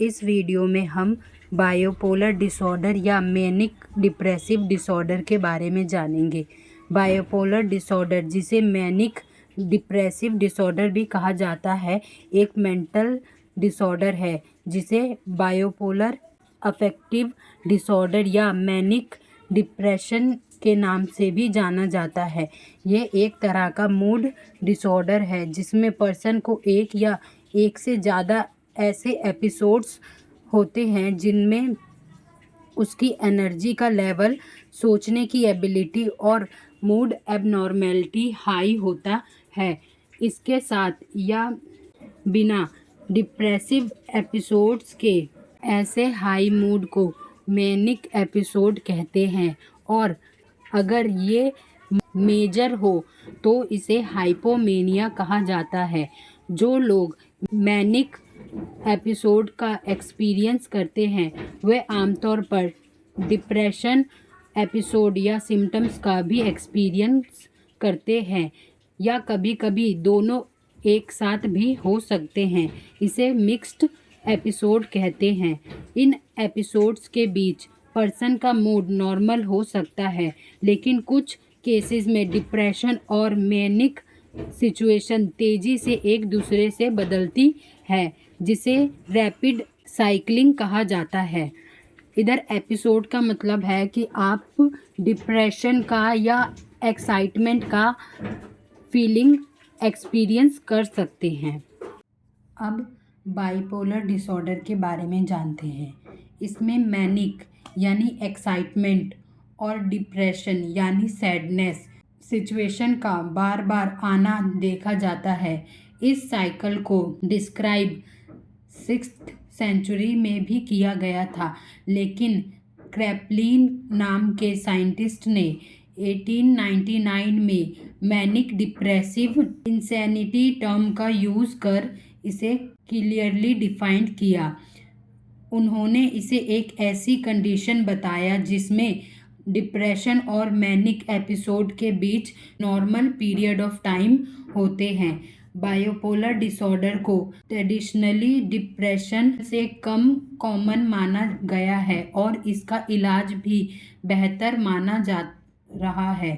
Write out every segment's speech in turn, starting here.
इस वीडियो में हम बायोपोलर डिसऑर्डर या मैनिक डिप्रेसिव डिसऑर्डर के बारे में जानेंगे। बायोपोलर डिसऑर्डर, जिसे मैनिक डिप्रेसिव डिसऑर्डर भी कहा जाता है, एक मेंटल डिसऑर्डर है जिसे बायोपोलर अफेक्टिव डिसऑर्डर या मैनिक डिप्रेशन के नाम से भी जाना जाता है। ये एक तरह का मूड डिसऑर्डर है जिसमें पर्सन को एक या एक से ज़्यादा ऐसे एपिसोड्स होते हैं जिनमें उसकी एनर्जी का लेवल, सोचने की एबिलिटी और मूड एबनॉर्मेलिटी हाई होता है। इसके साथ या बिना डिप्रेसिव एपिसोड्स के ऐसे हाई मूड को मैनिक एपिसोड कहते हैं, और अगर ये मेजर हो तो इसे हाइपोमेनिया कहा जाता है। जो लोग मैनिक एपिसोड का एक्सपीरियंस करते हैं वे आमतौर पर डिप्रेशन एपिसोड या सिम्टम्स का भी एक्सपीरियंस करते हैं, या कभी कभी दोनों एक साथ भी हो सकते हैं। इसे मिक्स्ड एपिसोड कहते हैं। इन एपिसोड्स के बीच पर्सन का मूड नॉर्मल हो सकता है, लेकिन कुछ केसेस में डिप्रेशन और मैनिक सिचुएशन तेज़ी से एक दूसरे से बदलती है, जिसे रैपिड साइक्लिंग कहा जाता है। इधर एपिसोड का मतलब है कि आप डिप्रेशन का या एक्साइटमेंट का फीलिंग एक्सपीरियंस कर सकते हैं। अब बाइपोलर डिसऑर्डर के बारे में जानते हैं। इसमें मैनिक यानी एक्साइटमेंट और डिप्रेशन यानी सैडनेस सिचुएशन का बार बार आना देखा जाता है। इस साइकिल को डिस्क्राइब 6th सेंचुरी में भी किया गया था, लेकिन क्रैपलिन नाम के साइंटिस्ट ने 1899 में मैनिक डिप्रेसिव इंसैनिटी टर्म का यूज़ कर इसे क्लियरली डिफाइन किया। उन्होंने इसे एक ऐसी कंडीशन बताया जिसमें डिप्रेशन और मैनिक एपिसोड के बीच नॉर्मल पीरियड ऑफ टाइम होते हैं। बायोपोलर डिसऑर्डर को ट्रेडिशनली डिप्रेशन से कम कॉमन माना गया है और इसका इलाज भी बेहतर माना जा रहा है।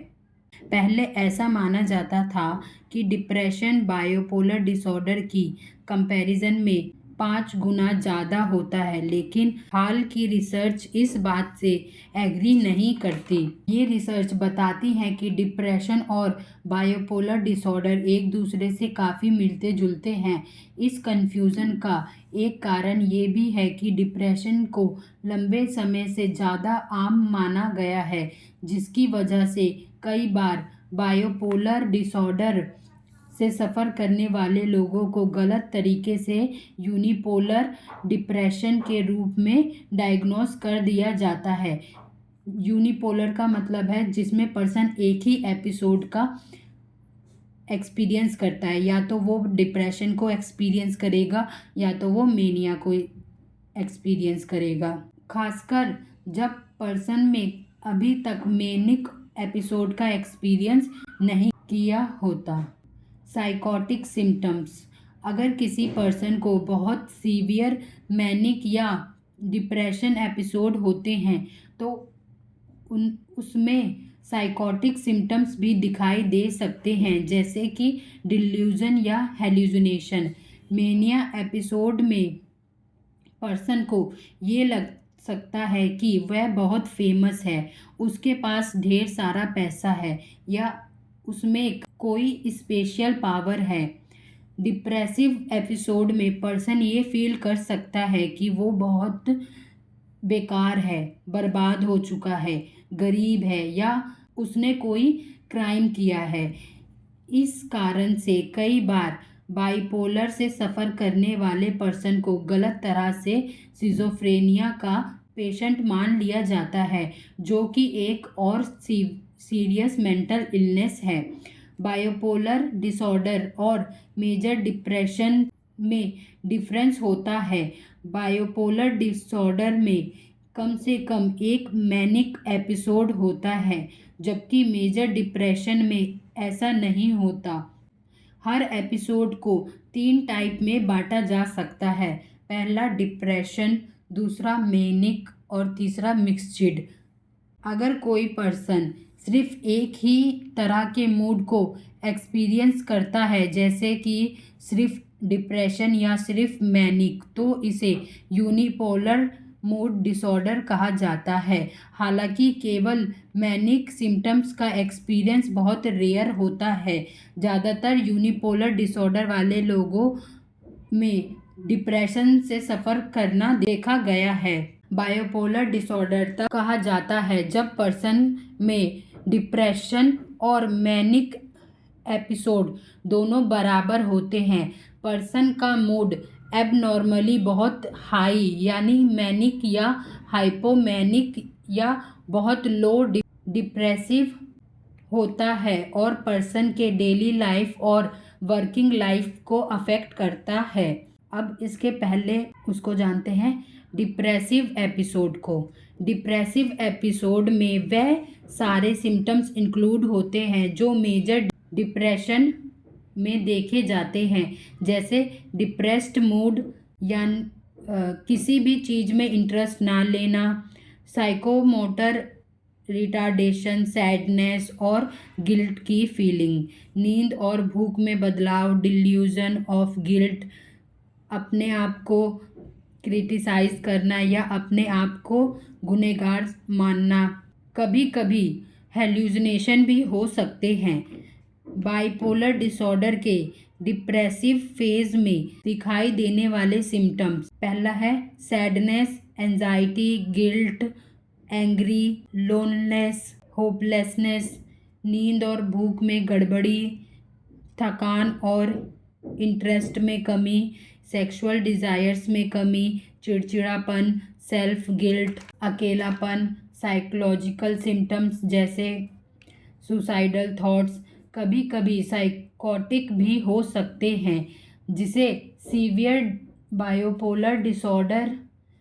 पहले ऐसा माना जाता था कि डिप्रेशन बायोपोलर डिसऑर्डर की कंपैरिजन में 5 गुना ज़्यादा होता है, लेकिन हाल की रिसर्च इस बात से एग्री नहीं करती। ये रिसर्च बताती है कि डिप्रेशन और बायोपोलर डिसऑर्डर एक दूसरे से काफ़ी मिलते जुलते हैं। इस कन्फ्यूज़न का एक कारण ये भी है कि डिप्रेशन को लंबे समय से ज़्यादा आम माना गया है, जिसकी वजह से कई बार बायोपोलर डिसऑर्डर से सफ़र करने वाले लोगों को गलत तरीके से यूनिपोलर डिप्रेशन के रूप में डायग्नोस कर दिया जाता है। यूनिपोलर का मतलब है जिसमें पर्सन एक ही एपिसोड का एक्सपीरियंस करता है, या तो वो डिप्रेशन को एक्सपीरियंस करेगा या तो वो मेनिया को एक्सपीरियंस करेगा। खासकर जब पर्सन में अभी तक मैनिक एपिसोड का एक्सपीरियंस नहीं किया होता। साइकोटिक सिम्टम्स, अगर किसी पर्सन को बहुत सीवियर मैनिक या डिप्रेशन एपिसोड होते हैं तो उसमें साइकोटिक सिम्टम्स भी दिखाई दे सकते हैं, जैसे कि डिल्यूजन या हेलुसिनेशन। मेनिया एपिसोड में पर्सन को ये लग सकता है कि वह बहुत फेमस है, उसके पास ढेर सारा पैसा है या उसमें कोई स्पेशल पावर है। डिप्रेसिव एपिसोड में पर्सन ये फील कर सकता है कि वो बहुत बेकार है, बर्बाद हो चुका है, गरीब है या उसने कोई क्राइम किया है। इस कारण से कई बार बाइपोलर से सफ़र करने वाले पर्सन को गलत तरह से सिजोफ्रेनिया का पेशेंट मान लिया जाता है, जो कि एक और सीरियस मेंटल इलनेस है। बायोपोलर डिसऑर्डर और मेजर डिप्रेशन में डिफरेंस होता है। बायोपोलर डिसऑर्डर में कम से कम एक मैनिक एपिसोड होता है, जबकि मेजर डिप्रेशन में ऐसा नहीं होता। हर एपिसोड को 3 टाइप में बांटा जा सकता है। पहला डिप्रेशन, दूसरा मैनिक और तीसरा मिक्स्ड। अगर कोई पर्सन सिर्फ एक ही तरह के मूड को एक्सपीरियंस करता है, जैसे कि सिर्फ डिप्रेशन या सिर्फ मैनिक, तो इसे यूनिपोलर मूड डिसऑर्डर कहा जाता है। हालांकि केवल मैनिक सिम्टम्स का एक्सपीरियंस बहुत रेयर होता है। ज़्यादातर यूनिपोलर डिसऑर्डर वाले लोगों में डिप्रेशन से सफ़र करना देखा गया है। बायोपोलर डिसऑर्डर तब कहा जाता है जब पर्सन में डिप्रेशन और मैनिक एपिसोड दोनों बराबर होते हैं। पर्सन का मूड एबनॉर्मली बहुत हाई यानी मैनिक या हाइपोमैनिक या बहुत लो डिप्रेसिव होता है और पर्सन के डेली लाइफ और वर्किंग लाइफ को अफेक्ट करता है। अब इसके पहले उसको जानते हैं डिप्रेसिव एपिसोड को। डिप्रेसिव एपिसोड में वह सारे सिम्टम्स इंक्लूड होते हैं जो मेजर डिप्रेशन में देखे जाते हैं, जैसे डिप्रेस्ड मूड या किसी भी चीज़ में इंटरेस्ट ना लेना, साइकोमोटर रिटार्डेशन, सैडनेस और गिल्ट की फीलिंग, नींद और भूख में बदलाव, डिल्यूजन ऑफ गिल्ट, अपने आप को क्रिटिसाइज करना या अपने आप को गुनहगार मानना, कभी कभी हेल्यूसिनेशन भी हो सकते हैं। बाइपोलर डिसऑर्डर के डिप्रेसिव फेज में दिखाई देने वाले सिम्टम्स, पहला है sadness, anxiety, guilt, angry, loneliness, hopelessness, नींद और भूख में गड़बड़ी, थकान और इंटरेस्ट में कमी, सेक्सुअल डिज़ायर्स में कमी, चिड़चिड़ापन, सेल्फ गिल्ट, अकेलापन, साइकोलॉजिकल सिम्टम्स जैसे सुसाइडल थॉट्स, कभी कभी साइकोटिक भी हो सकते हैं, जिसे सीवियर बायोपोलर डिसऑर्डर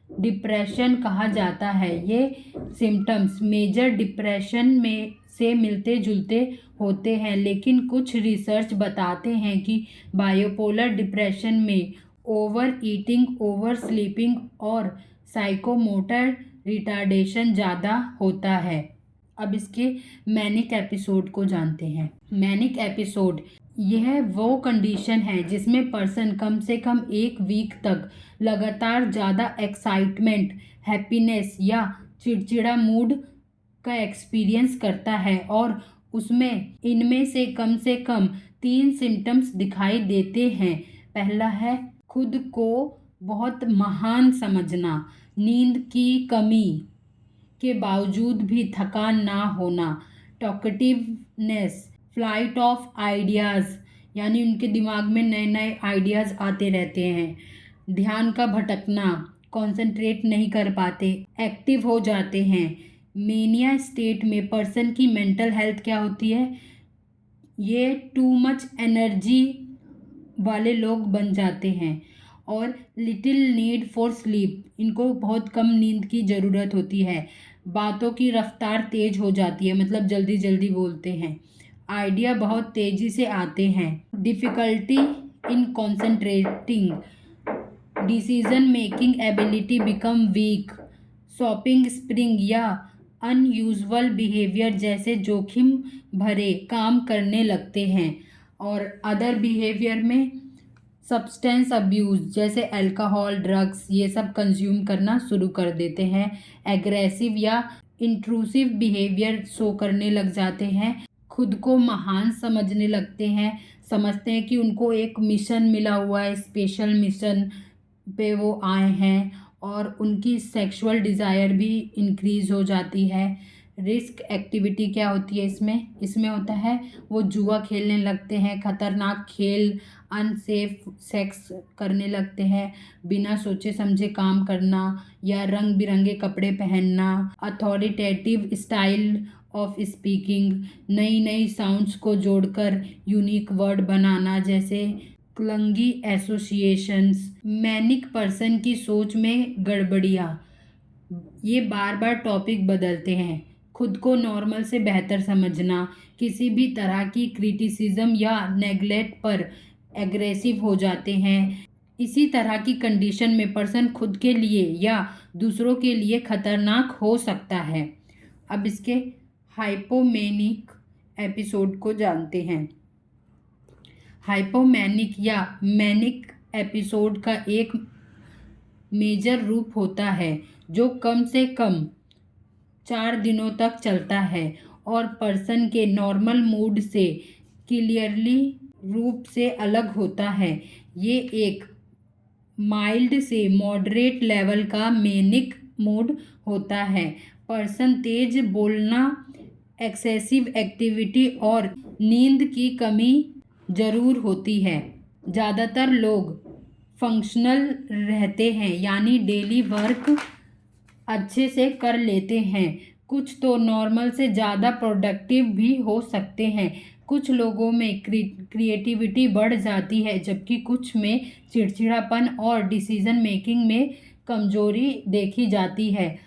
डिप्रेशन कहा जाता है। ये सिम्टम्स मेजर डिप्रेशन में से मिलते जुलते होते हैं, लेकिन कुछ रिसर्च बताते हैं कि बायोपोलर डिप्रेशन में ओवर ईटिंग, ओवर स्लीपिंग और साइकोमोटर रिटार्डेशन ज़्यादा होता है। अब इसके मैनिक एपिसोड को जानते हैं। मैनिक एपिसोड यह वो कंडीशन है जिसमें पर्सन कम से कम एक वीक तक लगातार ज़्यादा एक्साइटमेंट, हैप्पीनेस या चिड़चिड़ा मूड का एक्सपीरियंस करता है और उसमें इनमें से कम 3 सिम्टम्स दिखाई देते हैं। पहला है खुद को बहुत महान समझना, नींद की कमी के बावजूद भी थकान ना होना, टॉकेटिवनेस, फ्लाइट ऑफ आइडियाज़ यानी उनके दिमाग में नए नए आइडियाज़ आते रहते हैं, ध्यान का भटकना, कंसंट्रेट नहीं कर पाते, एक्टिव हो जाते हैं। मेनिया स्टेट में पर्सन की मेंटल हेल्थ क्या होती है, ये टू मच एनर्जी वाले लोग बन जाते हैं और लिटिल नीड फॉर स्लीप, इनको बहुत कम नींद की ज़रूरत होती है। बातों की रफ्तार तेज हो जाती है, मतलब जल्दी जल्दी बोलते हैं, आइडिया बहुत तेज़ी से आते हैं, difficulty in concentrating, decision making ability become weak, shopping spring या अनयूजुअल बिहेवियर जैसे जोखिम भरे काम करने लगते हैं। और अदर बिहेवियर में सब्सटेंस अब्यूज़ जैसे अल्कोहल, ड्रग्स ये सब कंज्यूम करना शुरू कर देते हैं। एग्रेसिव या इंट्रूसिव बिहेवियर शो करने लग जाते हैं, खुद को महान समझने लगते हैं, समझते हैं कि उनको एक मिशन मिला हुआ है, स्पेशल मिशन पे वो आए हैं और उनकी सेक्सुअल डिज़ायर भी इंक्रीज़ हो जाती है। रिस्क एक्टिविटी क्या होती है इसमें होता है वो जुआ खेलने लगते हैं, खतरनाक खेल, अनसेफ सेक्स करने लगते हैं, बिना सोचे समझे काम करना या रंग बिरंगे कपड़े पहनना, अथॉरिटेटिव स्टाइल ऑफ स्पीकिंग, नई नई साउंड्स को जोड़कर यूनिक वर्ड बनाना जैसे क्लंगी एसोसिएशंस। मैनिक पर्सन की सोच में गड़बड़ियाँ, ये बार बार टॉपिक बदलते हैं, खुद को नॉर्मल से बेहतर समझना, किसी भी तरह की क्रिटिसिज्म या नेगलेक्ट पर एग्रेसिव हो जाते हैं, इसी तरह की कंडीशन में पर्सन खुद के लिए या दूसरों के लिए खतरनाक हो सकता है। अब इसके हाइपोमेनिक एपिसोड को जानते हैं। हाइपोमेनिक या मैनिक एपिसोड का एक मेजर रूप होता है जो कम से कम 4 दिनों तक चलता है और पर्सन के नॉर्मल मूड से क्लियरली रूप से अलग होता है। ये एक माइल्ड से मॉडरेट लेवल का मैनिक मूड होता है। पर्सन तेज बोलना, एक्सेसिव एक्टिविटी और नींद की कमी ज़रूर होती है। ज़्यादातर लोग फंक्शनल रहते हैं, यानी डेली वर्क अच्छे से कर लेते हैं। कुछ तो नॉर्मल से ज़्यादा प्रोडक्टिव भी हो सकते हैं। कुछ लोगों में क्रिएटिविटी बढ़ जाती है, जबकि कुछ में चिड़चिड़ापन और डिसीजन मेकिंग में कमजोरी देखी जाती है।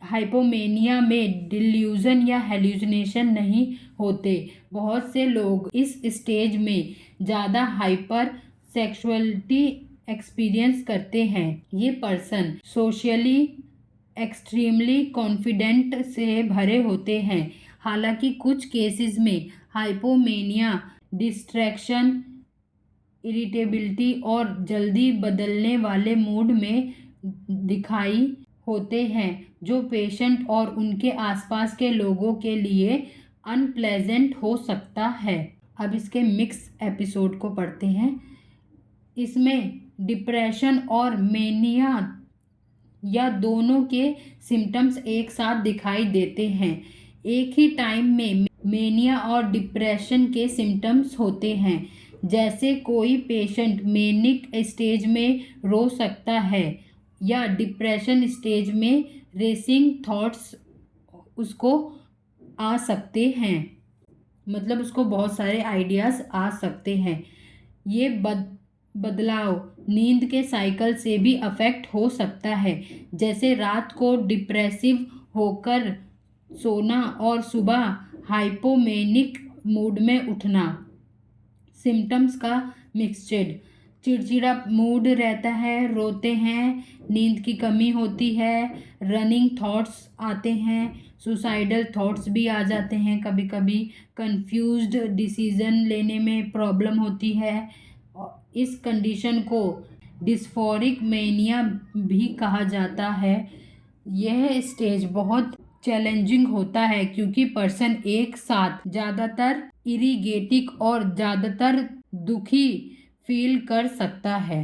हाइपोमेनिया में डिल्यूजन या हेल्यूसिनेशन नहीं होते। बहुत से लोग इस स्टेज में ज़्यादा हाइपर सेक्सुअलिटी एक्सपीरियंस करते हैं। ये पर्सन सोशली एक्सट्रीमली कॉन्फिडेंट से भरे होते हैं। हालांकि कुछ केसेस में हाइपोमेनिया डिस्ट्रैक्शन, इरिटेबिलिटी और जल्दी बदलने वाले मूड में दिखाई होते हैं, जो पेशेंट और उनके आसपास के लोगों के लिए अनप्लेजेंट हो सकता है। अब इसके मिक्स एपिसोड को पढ़ते हैं। इसमें डिप्रेशन और मेनिया या दोनों के सिम्टम्स एक साथ दिखाई देते हैं। एक ही टाइम में मेनिया और डिप्रेशन के सिम्टम्स होते हैं। जैसे कोई पेशेंट मेनिक स्टेज में रो सकता है या डिप्रेशन स्टेज में रेसिंग थॉट्स उसको आ सकते हैं, मतलब उसको बहुत सारे आइडियाज़ आ सकते हैं। ये बदलाव नींद के साइकिल से भी अफेक्ट हो सकता है, जैसे रात को डिप्रेसिव होकर सोना और सुबह हाइपोमेनिक मूड में उठना। सिम्टम्स का मिक्सचर, चिड़चिड़ा मूड रहता है, रोते हैं, नींद की कमी होती है, रनिंग थॉट्स आते हैं, सुसाइडल थॉट्स भी आ जाते हैं, कभी कभी कंफ्यूज्ड डिसीजन लेने में प्रॉब्लम होती है। इस कंडीशन को डिस्फोरिक मेनिया भी कहा जाता है। यह स्टेज बहुत चैलेंजिंग होता है क्योंकि पर्सन एक साथ ज़्यादातर इरिगेटिक और ज़्यादातर दुखी फील कर सकता है।